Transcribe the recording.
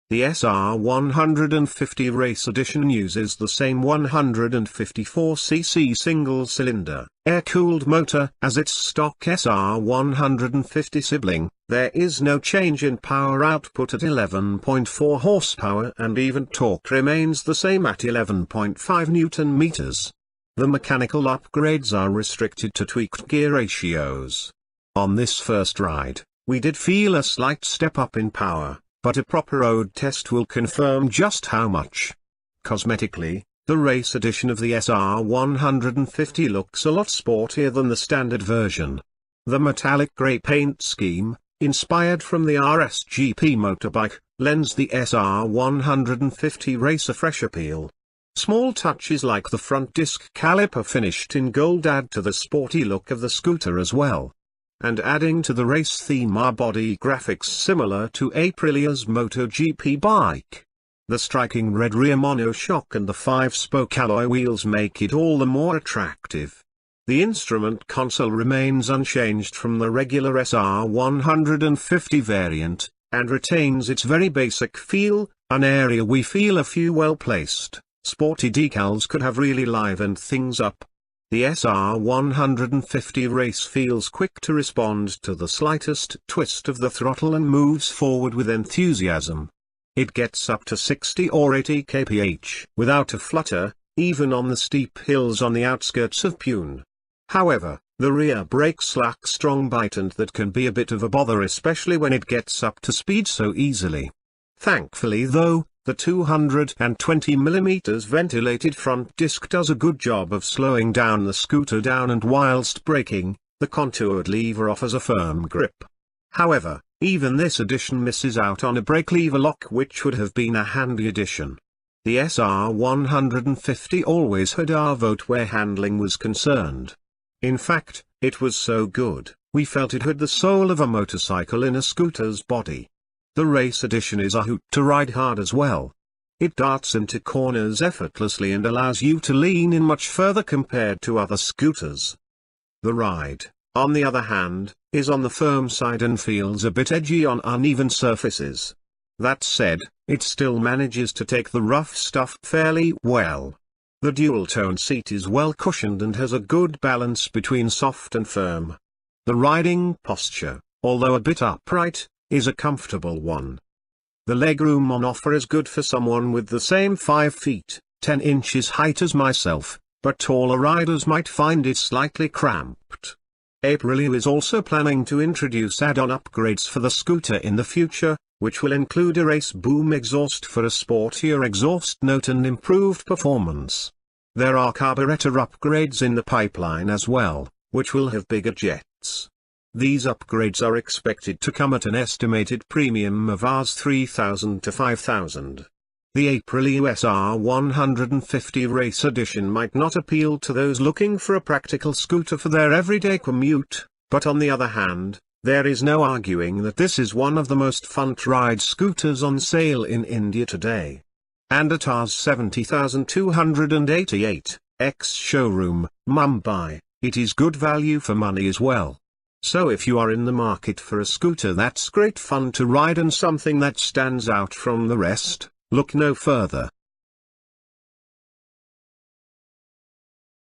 The SR150 Race Edition uses the same 154cc single-cylinder, air-cooled motor as its stock SR150 sibling. There is no change in power output at 11.4 horsepower, and even torque remains the same at 11.5 Nm. The mechanical upgrades are restricted to tweaked gear ratios. On this first ride, we did feel a slight step up in power, but a proper road test will confirm just how much. Cosmetically, the race edition of the SR150 looks a lot sportier than the standard version. The metallic grey paint scheme, inspired from the RSGP motorbike, lends the SR150 race a fresh appeal. Small touches like the front disc caliper finished in gold add to the sporty look of the scooter as well. And adding to the race theme are body graphics similar to Aprilia's MotoGP bike. The striking red rear monoshock and the 5-spoke alloy wheels make it all the more attractive. The instrument console remains unchanged from the regular SR150 variant, and retains its very basic feel, an area we feel a few well-placed, sporty decals could have really livened things up. The SR150 Race feels quick to respond to the slightest twist of the throttle and moves forward with enthusiasm. It gets up to 60 or 80 kmph without a flutter, even on the steep hills on the outskirts of Pune. However, the rear brakes lack strong bite, and that can be a bit of a bother, especially when it gets up to speed so easily. Thankfully though, the 220mm ventilated front disc does a good job of slowing down the scooter down, and whilst braking, the contoured lever offers a firm grip. However, even this edition misses out on a brake lever lock, which would have been a handy addition. The SR150 always had our vote where handling was concerned. In fact, it was so good, we felt it had the soul of a motorcycle in a scooter's body. The race edition is a hoot to ride hard as well. It darts into corners effortlessly and allows you to lean in much further compared to other scooters. The ride, on the other hand, is on the firm side and feels a bit edgy on uneven surfaces. That said, it still manages to take the rough stuff fairly well. The dual-tone seat is well cushioned and has a good balance between soft and firm. The riding posture, although a bit upright, is a comfortable one. The legroom on offer is good for someone with the same 5 feet, 10 inches height as myself, but taller riders might find it slightly cramped. Aprilia is also planning to introduce add-on upgrades for the scooter in the future, which will include a race boom exhaust for a sportier exhaust note and improved performance. There are carburetor upgrades in the pipeline as well, which will have bigger jets. These upgrades are expected to come at an estimated premium of Rs 3,000 to 5,000. The Aprilia SR150 Race Edition might not appeal to those looking for a practical scooter for their everyday commute, but on the other hand, there is no arguing that this is one of the most fun-to-ride scooters on sale in India today. And at Rs 70,288, ex-showroom, Mumbai, it is good value for money as well. So if you are in the market for a scooter that's great fun to ride and something that stands out from the rest, look no further.